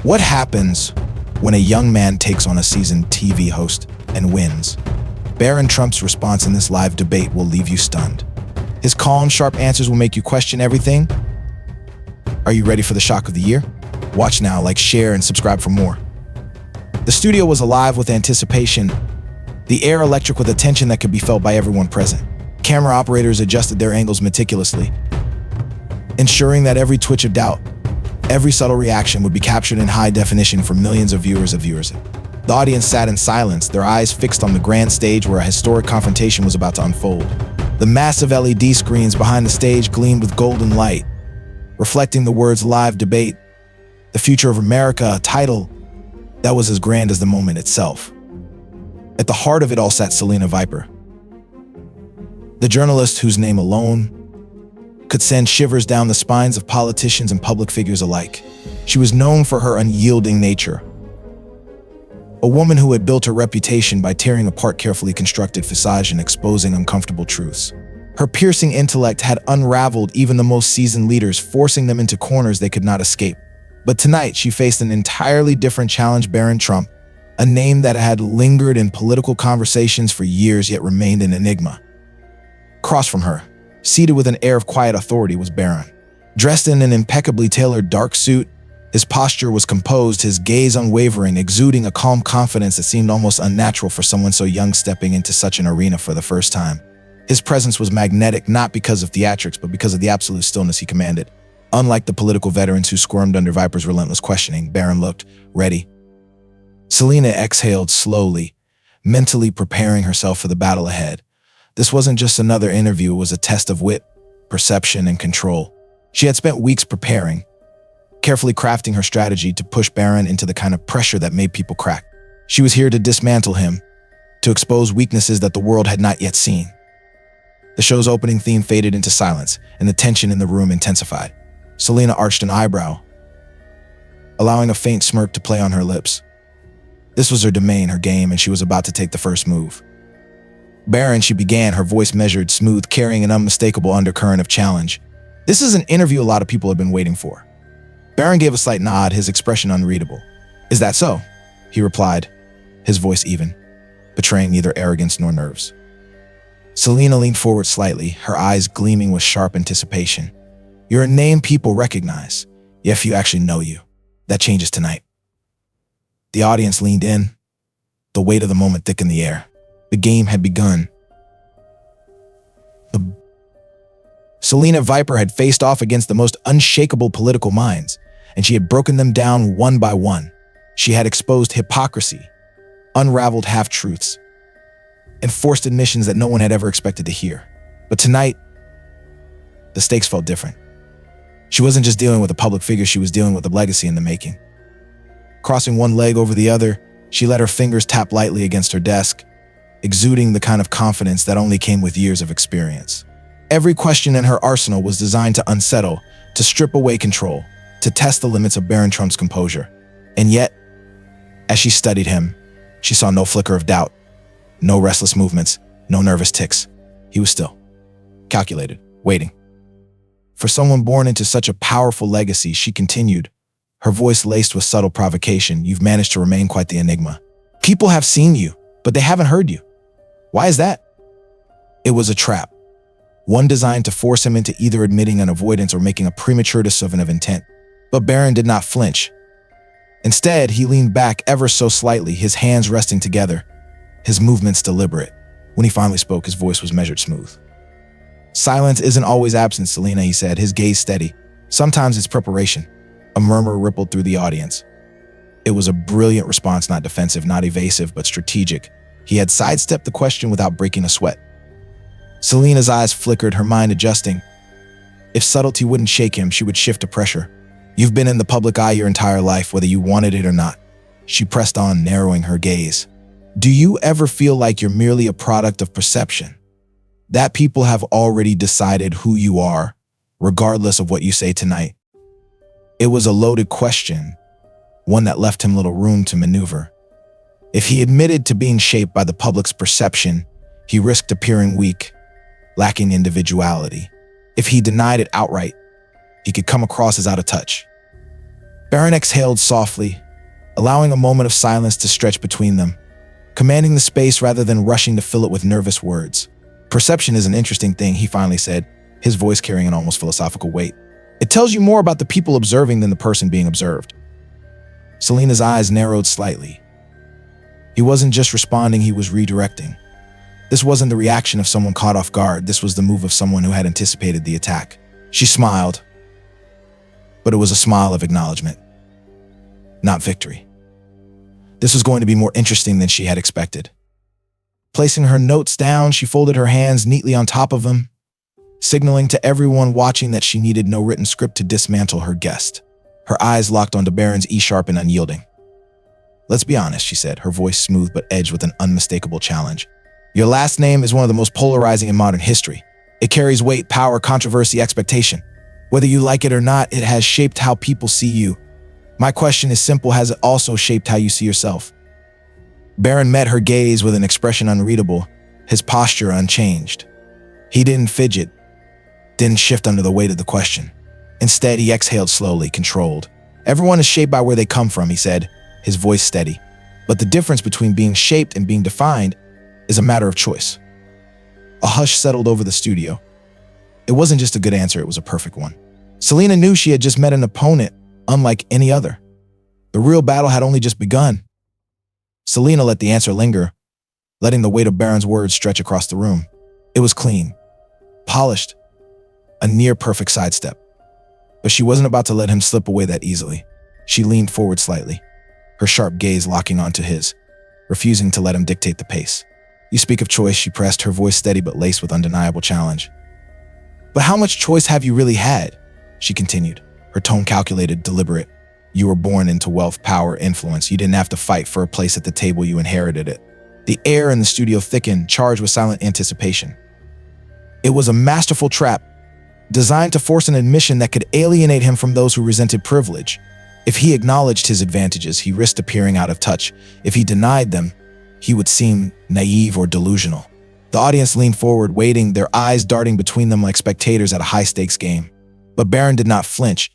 What happens when a young man takes on a seasoned TV host and wins? Barron Trump's response in this live debate will leave you stunned. His calm, sharp answers will make you question everything. Are you ready for the shock of the year? Watch now, like, share, and subscribe for more. The studio was alive with anticipation, the air electric with a tension that could be felt by everyone present. Camera operators adjusted their angles meticulously, ensuring that every twitch of doubt, every subtle reaction would be captured in high definition for millions of viewers. The audience sat in silence, their eyes fixed on the grand stage where a historic confrontation was about to unfold. The massive LED screens behind the stage gleamed with golden light, reflecting the words "Live Debate, the Future of America," a title that was as grand as the moment itself. At the heart of it all sat Selena Viper, the journalist whose name alone could send shivers down the spines of politicians and public figures alike. She was known for her unyielding nature, a woman who had built her reputation by tearing apart carefully constructed facades and exposing uncomfortable truths. Her piercing intellect had unraveled even the most seasoned leaders, forcing them into corners they could not escape. But tonight, she faced an entirely different challenge: Barron Trump, a name that had lingered in political conversations for years yet remained an enigma. Across from her, seated with an air of quiet authority, was Barron. Dressed in an impeccably tailored dark suit, his posture was composed, his gaze unwavering, exuding a calm confidence that seemed almost unnatural for someone so young stepping into such an arena for the first time. His presence was magnetic, not because of theatrics, but because of the absolute stillness he commanded. Unlike the political veterans who squirmed under Viper's relentless questioning, Barron looked ready. Selena exhaled slowly, mentally preparing herself for the battle ahead. This wasn't just another interview, it was a test of wit, perception, and control. She had spent weeks preparing, carefully crafting her strategy to push Barron into the kind of pressure that made people crack. She was here to dismantle him, to expose weaknesses that the world had not yet seen. The show's opening theme faded into silence, and the tension in the room intensified. Selena arched an eyebrow, allowing a faint smirk to play on her lips. This was her domain, her game, and she was about to take the first move. "Barron," she began, her voice measured, smooth, carrying an unmistakable undercurrent of challenge. "This is an interview a lot of people have been waiting for." Barron gave a slight nod, his expression unreadable. "Is that so?" he replied, his voice even, betraying neither arrogance nor nerves. Selena leaned forward slightly, her eyes gleaming with sharp anticipation. "You're a name people recognize, if you actually know you. That changes tonight." The audience leaned in, the weight of the moment thick in the air. The game had begun. Selena Viper had faced off against the most unshakable political minds, and she had broken them down one by one. She had exposed hypocrisy, unraveled half-truths, and forced admissions that no one had ever expected to hear. But tonight, the stakes felt different. She wasn't just dealing with a public figure, she was dealing with a legacy in the making. Crossing one leg over the other, she let her fingers tap lightly against her desk, exuding the kind of confidence that only came with years of experience. Every question in her arsenal was designed to unsettle, to strip away control, to test the limits of Barron Trump's composure. And yet, as she studied him, she saw no flicker of doubt, no restless movements, no nervous tics. He was still, calculated, waiting. For someone born into such a powerful legacy, she continued, her voice laced with subtle provocation, "You've managed to remain quite the enigma. People have seen you, but they haven't heard you. Why is that?" It was a trap, one designed to force him into either admitting an avoidance or making a premature decision of intent. But Barron did not flinch. Instead, he leaned back ever so slightly, his hands resting together, his movements deliberate. When he finally spoke, his voice was measured, smooth. "Silence isn't always absence, Selena," he said, his gaze steady. "Sometimes it's preparation." A murmur rippled through the audience. It was a brilliant response, not defensive, not evasive, but strategic. He had sidestepped the question without breaking a sweat. Selena's eyes flickered, her mind adjusting. If subtlety wouldn't shake him, she would shift to pressure. "You've been in the public eye your entire life, whether you wanted it or not." She pressed on, narrowing her gaze. "Do you ever feel like you're merely a product of perception? That people have already decided who you are, regardless of what you say tonight?" It was a loaded question, one that left him little room to maneuver. If he admitted to being shaped by the public's perception, he risked appearing weak, lacking individuality. If he denied it outright, he could come across as out of touch. Barron exhaled softly, allowing a moment of silence to stretch between them, commanding the space rather than rushing to fill it with nervous words. Perception is an interesting thing, he finally said, his voice carrying an almost philosophical weight. It tells you more about the people observing than the person being observed. Selena's eyes narrowed slightly. He wasn't just responding, he was redirecting. This wasn't the reaction of someone caught off guard, this was the move of someone who had anticipated the attack. She smiled, but it was a smile of acknowledgement, not victory. This was going to be more interesting than she had expected. Placing her notes down, she folded her hands neatly on top of them, signaling to everyone watching that she needed no written script to dismantle her guest. Her eyes locked onto Barron's, sharp and unyielding. Let's be honest, she said, her voice smooth but edged with an unmistakable challenge. Your last name is one of the most polarizing in modern history. It carries weight, power, controversy, expectation. Whether you like it or not, it has shaped how people see you. My question is simple, has it also shaped how you see yourself? Barron met her gaze with an expression unreadable, his posture unchanged. He didn't fidget, didn't shift under the weight of the question. Instead, he exhaled slowly, controlled. Everyone is shaped by where they come from, he said, his voice steady. But the difference between being shaped and being defined is a matter of choice. A hush settled over the studio. It wasn't just a good answer, it was a perfect one. Selena knew she had just met an opponent unlike any other. The real battle had only just begun. Selena let the answer linger, letting the weight of Barron's words stretch across the room. It was clean, polished, a near-perfect sidestep. But she wasn't about to let him slip away that easily. She leaned forward slightly, her sharp gaze locking onto his, refusing to let him dictate the pace. You speak of choice, she pressed, her voice steady but laced with undeniable challenge. But how much choice have you really had? She continued, her tone calculated, deliberate. You were born into wealth, power, influence. You didn't have to fight for a place at the table, you inherited it. The air in the studio thickened, charged with silent anticipation. It was a masterful trap, designed to force an admission that could alienate him from those who resented privilege. If he acknowledged his advantages, he risked appearing out of touch. If he denied them, he would seem naive or delusional. The audience leaned forward, waiting, their eyes darting between them like spectators at a high-stakes game. But Barron did not flinch,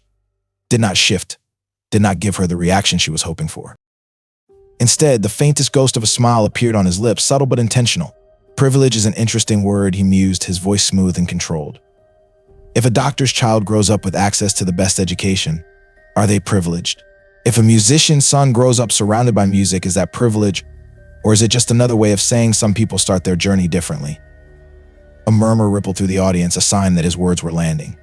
did not shift, did not give her the reaction she was hoping for. Instead, the faintest ghost of a smile appeared on his lips, subtle but intentional. Privilege is an interesting word, he mused, his voice smooth and controlled. If a doctor's child grows up with access to the best education, are they privileged? If a musician's son grows up surrounded by music, is that privilege? Or is it just another way of saying some people start their journey differently? A murmur rippled through the audience, a sign that his words were landing.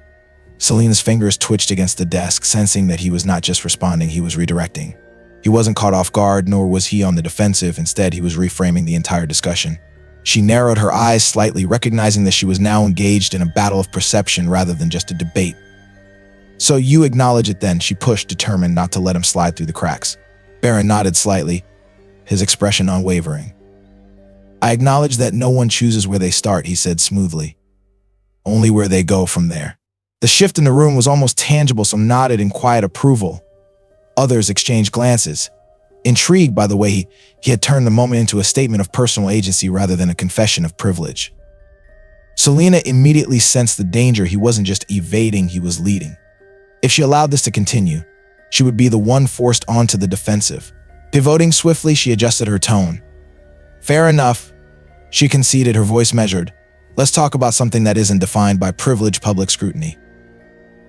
Selena's fingers twitched against the desk, sensing that he was not just responding, he was redirecting. He wasn't caught off guard, nor was he on the defensive. Instead, he was reframing the entire discussion. She narrowed her eyes slightly, recognizing that she was now engaged in a battle of perception rather than just a debate. So you acknowledge it then, she pushed, determined not to let him slide through the cracks. Barron nodded slightly, his expression unwavering. I acknowledge that no one chooses where they start, he said smoothly. Only where they go from there. The shift in the room was almost tangible, some nodded in quiet approval. Others exchanged glances, intrigued by the way he had turned the moment into a statement of personal agency rather than a confession of privilege. Selena immediately sensed the danger. He wasn't just evading, he was leading. If she allowed this to continue, she would be the one forced onto the defensive. Pivoting swiftly, she adjusted her tone. Fair enough, she conceded, her voice measured. Let's talk about something that isn't defined by privileged public scrutiny.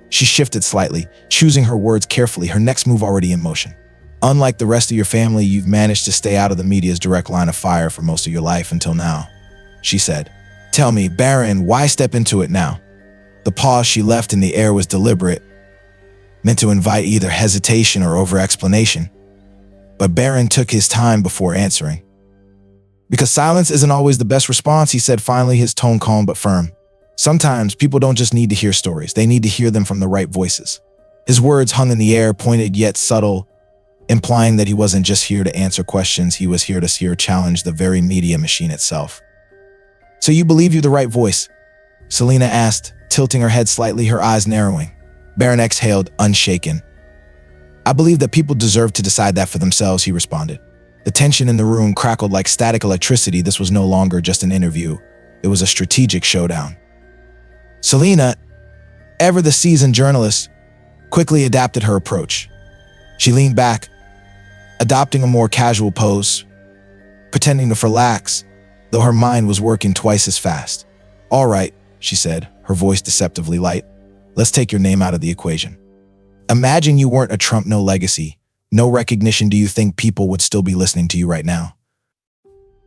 She shifted slightly, choosing her words carefully, her next move already in motion. Unlike the rest of your family, you've managed to stay out of the media's direct line of fire for most of your life until now, she said. Tell me, Barron, why step into it now? The pause she left in the air was deliberate, meant to invite either hesitation or over-explanation. But Barron took his time before answering. Because silence isn't always the best response, he said finally, his tone calm but firm. Sometimes people don't just need to hear stories, they need to hear them from the right voices. His words hung in the air, pointed yet subtle, implying that he wasn't just here to answer questions, he was here to challenge the very media machine itself. So you believe you're the right voice? Selena asked, tilting her head slightly, her eyes narrowing. Barron exhaled, unshaken. I believe that people deserve to decide that for themselves, he responded. The tension in the room crackled like static electricity. This was no longer just an interview. It was a strategic showdown. Selena, ever the seasoned journalist, quickly adapted her approach. She leaned back, adopting a more casual pose, pretending to relax, though her mind was working twice as fast. "All right," she said, her voice deceptively light. "Let's take your name out of the equation. Imagine you weren't a Trump, no legacy, no recognition. Do you think people would still be listening to you right now?"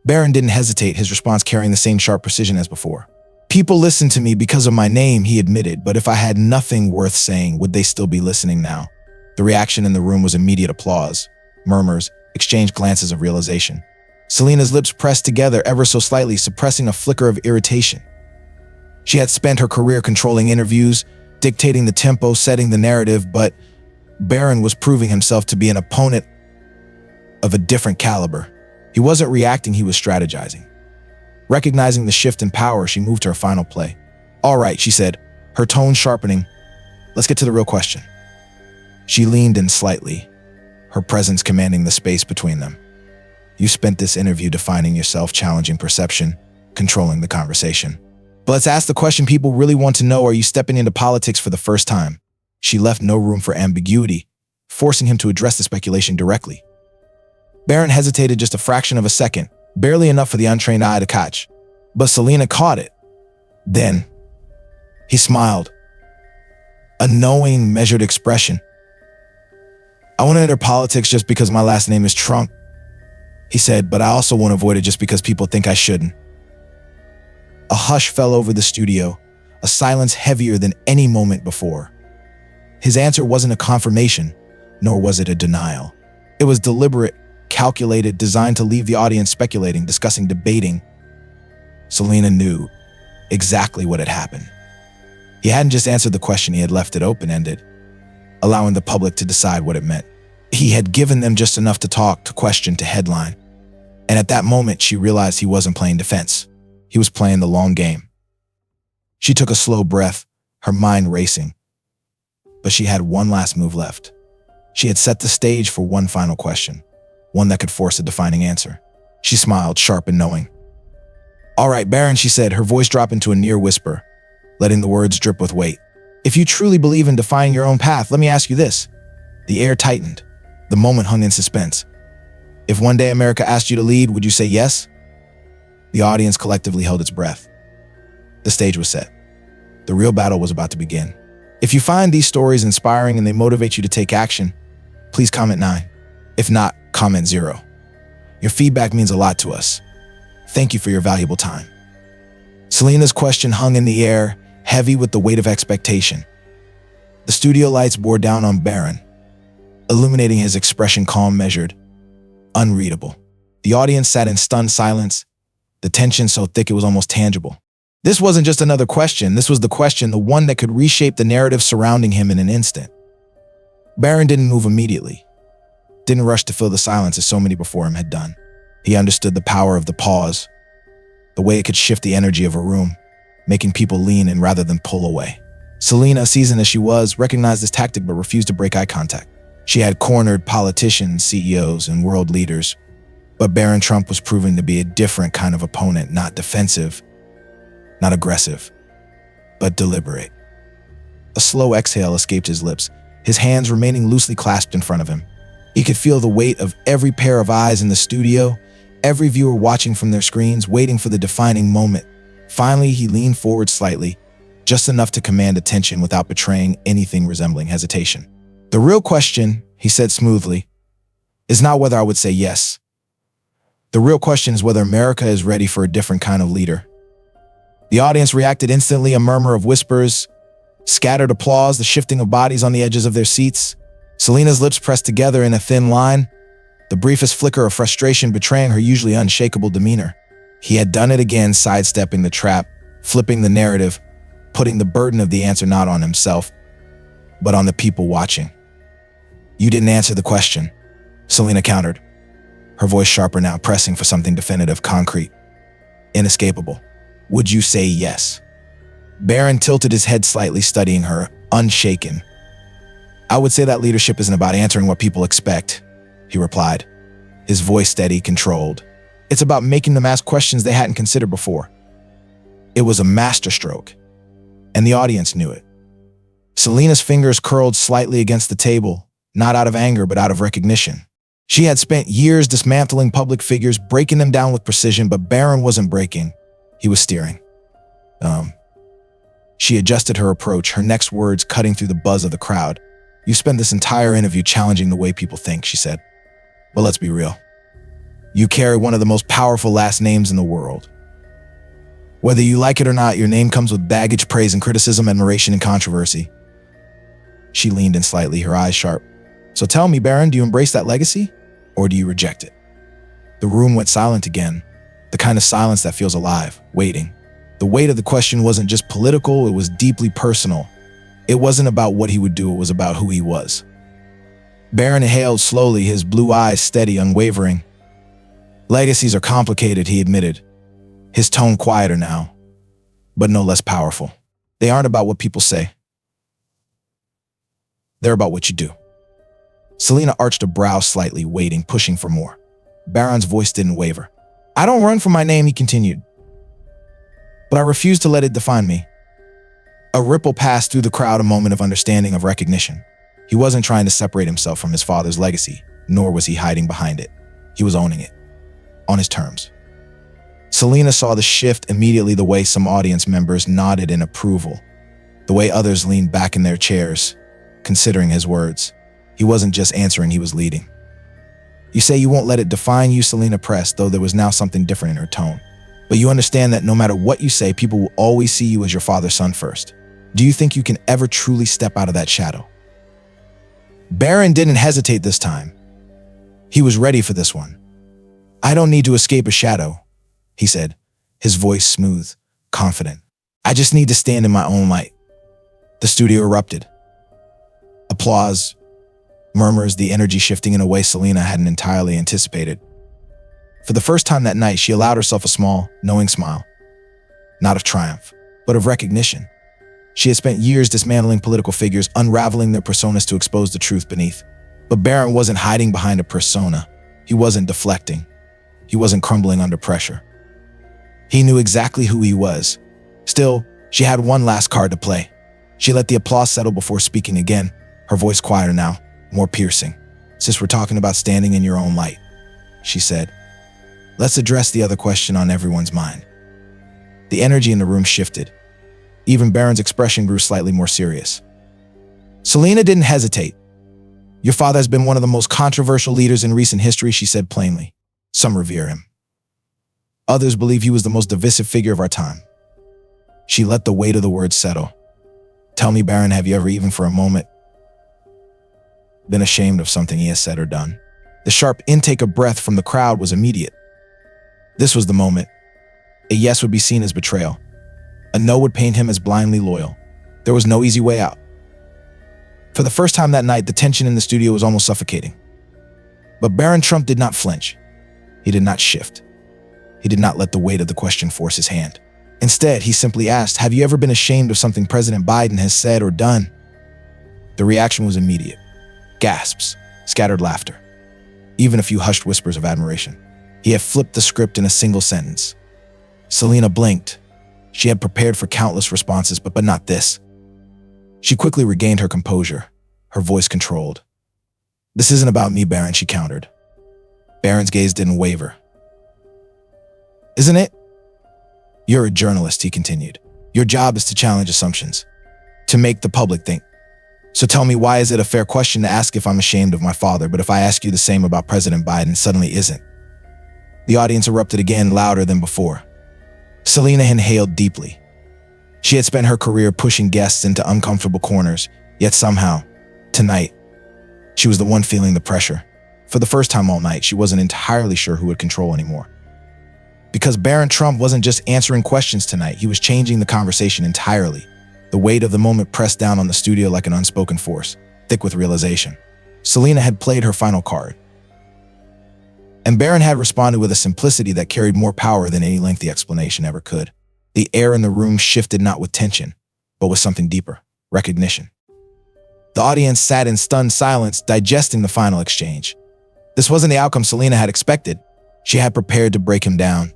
Barron didn't hesitate, his response carrying the same sharp precision as before. "People listen to me because of my name," he admitted, "but if I had nothing worth saying, would they still be listening now?" The reaction in the room was immediate applause, murmurs, exchanged glances of realization. Selena's lips pressed together ever so slightly, suppressing a flicker of irritation. She had spent her career controlling interviews, dictating the tempo, setting the narrative, but Barron was proving himself to be an opponent of a different caliber. He wasn't reacting, he was strategizing. Recognizing the shift in power, she moved to her final play. "All right," she said, her tone sharpening. "Let's get to the real question." She leaned in slightly, her presence commanding the space between them. "You spent this interview defining yourself, challenging perception, controlling the conversation. But let's ask the question people really want to know. Are you stepping into politics for the first time?" She left no room for ambiguity, forcing him to address the speculation directly. Barron hesitated just a fraction of a second, barely enough for the untrained eye to catch. But Selena caught it. Then, he smiled. A knowing, measured expression. "I want to enter politics just because my last name is Trump," he said, "but I also want to avoid it just because people think I shouldn't." A hush fell over the studio, a silence heavier than any moment before. His answer wasn't a confirmation, nor was it a denial. It was deliberate, calculated, designed to leave the audience speculating, discussing, debating. Selena knew exactly what had happened. He hadn't just answered the question, he had left it open-ended, allowing the public to decide what it meant. He had given them just enough to talk, to question, to headline. And at that moment, she realized he wasn't playing defense. He was playing the long game. She took a slow breath, her mind racing. But she had one last move left. She had set the stage for one final question, one that could force a defining answer. She smiled, sharp and knowing. "All right, Barron," she said, her voice dropping to a near whisper, letting the words drip with weight. "If you truly believe in defining your own path, let me ask you this." The air tightened. The moment hung in suspense. "If one day America asked you to lead, would you say yes?" The audience collectively held its breath. The stage was set. The real battle was about to begin. If you find these stories inspiring and they motivate you to take action, please comment 9. If not, comment 0. Your feedback means a lot to us. Thank you for your valuable time. Selena's question hung in the air, heavy with the weight of expectation. The studio lights bore down on Barron, illuminating his expression calm, measured, unreadable. The audience sat in stunned silence, the tension so thick it was almost tangible. This wasn't just another question, this was the question, the one that could reshape the narrative surrounding him in an instant. Barron didn't move immediately, didn't rush to fill the silence as so many before him had done. He understood the power of the pause, the way it could shift the energy of a room, making people lean in rather than pull away. Selena, seasoned as she was, recognized this tactic but refused to break eye contact. She had cornered politicians, CEOs, and world leaders, but Barron Trump was proving to be a different kind of opponent, not defensive, not aggressive, but deliberate. A slow exhale escaped his lips, his hands remaining loosely clasped in front of him. He could feel the weight of every pair of eyes in the studio, every viewer watching from their screens, waiting for the defining moment. Finally, he leaned forward slightly, just enough to command attention without betraying anything resembling hesitation. "The real question," he said smoothly, "is not whether I would say yes. The real question is whether America is ready for a different kind of leader." The audience reacted instantly, a murmur of whispers, scattered applause, the shifting of bodies on the edges of their seats. Selena's lips pressed together in a thin line, the briefest flicker of frustration betraying her usually unshakable demeanor. He had done it again, sidestepping the trap, flipping the narrative, putting the burden of the answer not on himself, but on the people watching. "You didn't answer the question," Selena countered, her voice sharper now, pressing for something definitive, concrete, inescapable. "Would you say yes?" Barron tilted his head slightly, studying her, unshaken. "I would say that leadership isn't about answering what people expect," he replied, his voice steady, controlled. "It's about making them ask questions they hadn't considered before." It was a masterstroke, and the audience knew it. Selena's fingers curled slightly against the table, not out of anger, but out of recognition. She had spent years dismantling public figures, breaking them down with precision, but Barron wasn't breaking. He was steering. She adjusted her approach, her next words cutting through the buzz of the crowd. "You spent this entire interview challenging the way people think," she said. "But let's be real. You carry one of the most powerful last names in the world. Whether you like it or not, your name comes with baggage, praise and criticism, admiration and controversy." She leaned in slightly, her eyes sharp. "So tell me, Barron, do you embrace that legacy, or do you reject it?" The room went silent again, the kind of silence that feels alive, waiting. The weight of the question wasn't just political, it was deeply personal. It wasn't about what he would do, it was about who he was. Barron inhaled slowly, his blue eyes steady, unwavering. "Legacies are complicated," he admitted, his tone quieter now, but no less powerful. "They aren't about what people say. They're about what you do." Selena arched a brow slightly, waiting, pushing for more. Barron's voice didn't waver. "I don't run from my name," he continued, "but I refuse to let it define me." A ripple passed through the crowd, a moment of understanding, of recognition. He wasn't trying to separate himself from his father's legacy, nor was he hiding behind it. He was owning it, on his terms. Selena saw the shift immediately, the way some audience members nodded in approval, the way others leaned back in their chairs, considering his words. He wasn't just answering, he was leading. "You say you won't let it define you," Selena pressed, though there was now something different in her tone. "But you understand that no matter what you say, people will always see you as your father's son first. Do you think you can ever truly step out of that shadow?" Barron didn't hesitate this time. He was ready for this one. "I don't need to escape a shadow," he said, his voice smooth, confident. "I just need to stand in my own light." The studio erupted. Applause, murmurs, the energy shifting in a way Selena hadn't entirely anticipated. For the first time that night, she allowed herself a small, knowing smile. Not of triumph, but of recognition. She had spent years dismantling political figures, unraveling their personas to expose the truth beneath. But Barron wasn't hiding behind a persona. He wasn't deflecting. He wasn't crumbling under pressure. He knew exactly who he was. Still, she had one last card to play. She let the applause settle before speaking again, her voice quieter now, more piercing. "Since we're talking about standing in your own light," she said, "let's address the other question on everyone's mind." The energy in the room shifted. Even Barron's expression grew slightly more serious. Selena didn't hesitate. "Your father has been one of the most controversial leaders in recent history," she said plainly. "Some revere him. Others believe he was the most divisive figure of our time." She let the weight of the words settle. "Tell me, Barron, have you ever, even for a moment, been ashamed of something he has said or done?" The sharp intake of breath from the crowd was immediate. This was the moment. A yes would be seen as betrayal. A no would paint him as blindly loyal. There was no easy way out. For the first time that night, the tension in the studio was almost suffocating. But Barron Trump did not flinch. He did not shift. He did not let the weight of the question force his hand. Instead, he simply asked, "Have you ever been ashamed of something President Biden has said or done?" The reaction was immediate. Gasps, scattered laughter, even a few hushed whispers of admiration. He had flipped the script in a single sentence. Selena blinked. She had prepared for countless responses, but not this. She quickly regained her composure, her voice controlled. "This isn't about me, Barron," she countered. Barron's gaze didn't waver. "Isn't it? You're a journalist," he continued. "Your job is to challenge assumptions, to make the public think. So tell me, why is it a fair question to ask if I'm ashamed of my father, but if I ask you the same about President Biden, suddenly isn't?" The audience erupted again, louder than before. Selena inhaled deeply. She had spent her career pushing guests into uncomfortable corners, yet somehow, tonight, she was the one feeling the pressure. For the first time all night, she wasn't entirely sure who would control anymore. Because Barron Trump wasn't just answering questions tonight, he was changing the conversation entirely. The weight of the moment pressed down on the studio like an unspoken force, thick with realization. Selena had played her final card. And Barron had responded with a simplicity that carried more power than any lengthy explanation ever could. The air in the room shifted not with tension, but with something deeper, recognition. The audience sat in stunned silence, digesting the final exchange. This wasn't the outcome Selena had expected. She had prepared to break him down,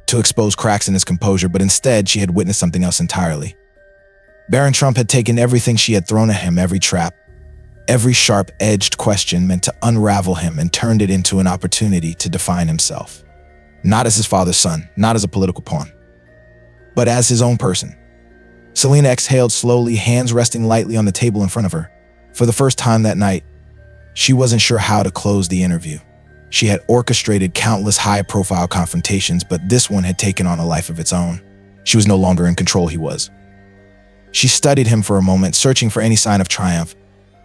to expose cracks in his composure, but instead she had witnessed something else entirely. Barron Trump had taken everything she had thrown at him, every trap, Every sharp-edged question meant to unravel him and turned it into an opportunity to define himself. Not as his father's son, not as a political pawn, but as his own person. Selena exhaled slowly, hands resting lightly on the table in front of her. For the first time that night, she wasn't sure how to close the interview. She had orchestrated countless high-profile confrontations, but this one had taken on a life of its own. She was no longer in control, he was. She studied him for a moment, searching for any sign of triumph,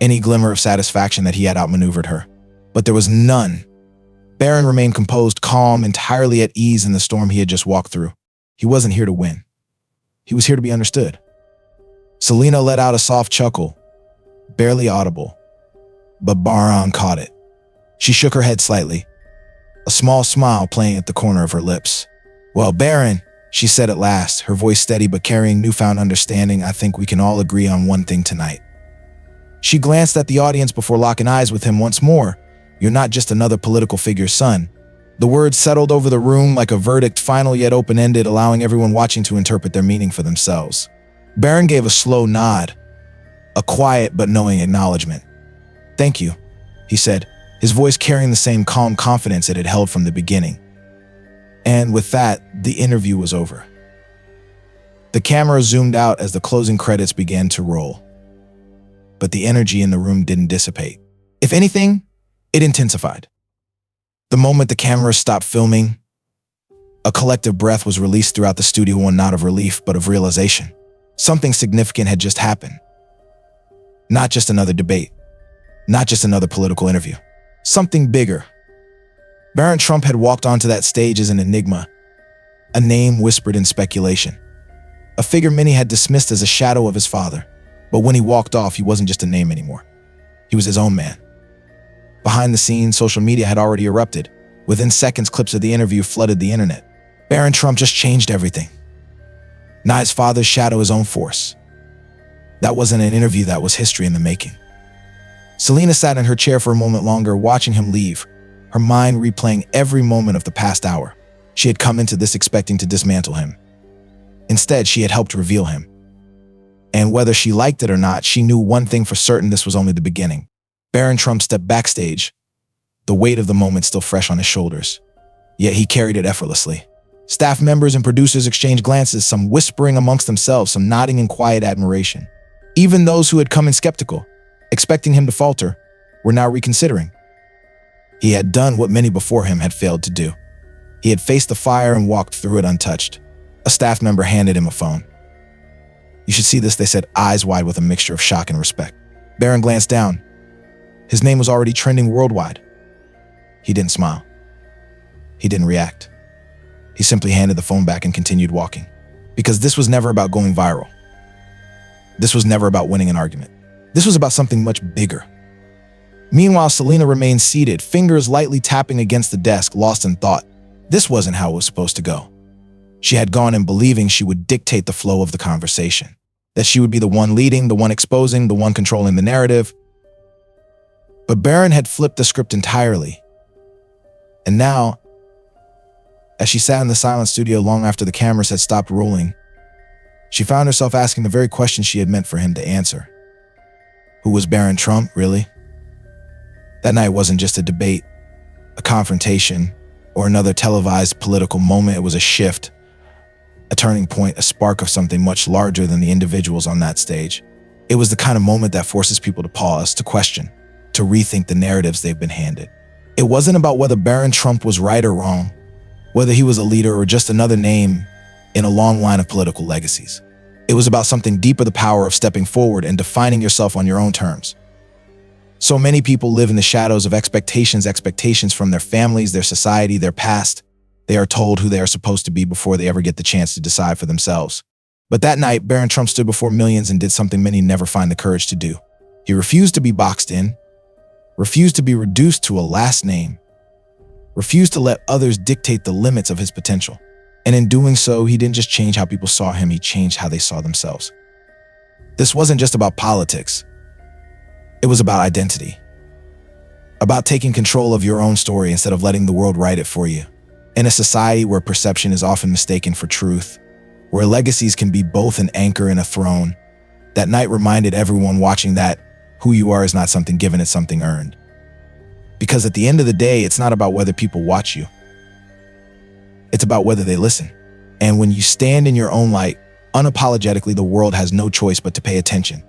any glimmer of satisfaction that he had outmaneuvered her. But there was none. Barron remained composed, calm, entirely at ease in the storm he had just walked through. He wasn't here to win. He was here to be understood. Selena let out a soft chuckle, barely audible, but Barron caught it. She shook her head slightly, a small smile playing at the corner of her lips. "Well, Barron," she said at last, her voice steady but carrying newfound understanding, "I think we can all agree on one thing tonight." She glanced at the audience before locking eyes with him once more. "You're not just another political figure's son." The words settled over the room like a verdict, final yet open-ended, allowing everyone watching to interpret their meaning for themselves. Barron gave a slow nod, a quiet but knowing acknowledgement. "Thank you," he said, his voice carrying the same calm confidence it had held from the beginning. And with that, the interview was over. The camera zoomed out as the closing credits began to roll. But the energy in the room didn't dissipate. If anything, it intensified. The moment the cameras stopped filming, a collective breath was released throughout the studio, one not of relief, but of realization. Something significant had just happened. Not just another debate, not just another political interview. Something bigger. Barron Trump had walked onto that stage as an enigma, a name whispered in speculation. A figure many had dismissed as a shadow of his father. But when he walked off, he wasn't just a name anymore. He was his own man. Behind the scenes, social media had already erupted. Within seconds, clips of the interview flooded the internet. Barron Trump just changed everything. Not his father's shadow, his own force. That wasn't an interview, that was history in the making. Selena sat in her chair for a moment longer, watching him leave, her mind replaying every moment of the past hour. She had come into this expecting to dismantle him. Instead, she had helped reveal him. And whether she liked it or not, she knew one thing for certain: this was only the beginning. Barron Trump stepped backstage, the weight of the moment still fresh on his shoulders. Yet he carried it effortlessly. Staff members and producers exchanged glances, some whispering amongst themselves, some nodding in quiet admiration. Even those who had come in skeptical, expecting him to falter, were now reconsidering. He had done what many before him had failed to do. He had faced the fire and walked through it untouched. A staff member handed him a phone. "You should see this," they said, eyes wide with a mixture of shock and respect. Barron glanced down. His name was already trending worldwide. He didn't smile. He didn't react. He simply handed the phone back and continued walking. Because this was never about going viral. This was never about winning an argument. This was about something much bigger. Meanwhile, Selena remained seated, fingers lightly tapping against the desk, lost in thought. This wasn't how it was supposed to go. She had gone in believing she would dictate the flow of the conversation, that she would be the one leading, the one exposing, the one controlling the narrative. But Barron had flipped the script entirely. And now, as she sat in the silent studio long after the cameras had stopped rolling, she found herself asking the very question she had meant for him to answer. Who was Barron Trump, really? That night wasn't just a debate, a confrontation, or another televised political moment. It was a shift, a turning point, a spark of something much larger than the individuals on that stage. It was the kind of moment that forces people to pause, to question, to rethink the narratives they've been handed. It wasn't about whether Barron Trump was right or wrong, whether he was a leader or just another name in a long line of political legacies. It was about something deeper, the power of stepping forward and defining yourself on your own terms. So many people live in the shadows of expectations from their families, their society, their past. They are told who they are supposed to be before they ever get the chance to decide for themselves. But that night, Barron Trump stood before millions and did something many never find the courage to do. He refused to be boxed in, refused to be reduced to a last name, refused to let others dictate the limits of his potential. And in doing so, he didn't just change how people saw him, he changed how they saw themselves. This wasn't just about politics. It was about identity. About taking control of your own story instead of letting the world write it for you. In a society where perception is often mistaken for truth, where legacies can be both an anchor and a throne, that night reminded everyone watching that Who you are is not something given, it's something earned. Because at the end of the day, it's not about whether people watch you. It's about whether they listen. And when you stand in your own light, unapologetically, the world has no choice but to pay attention.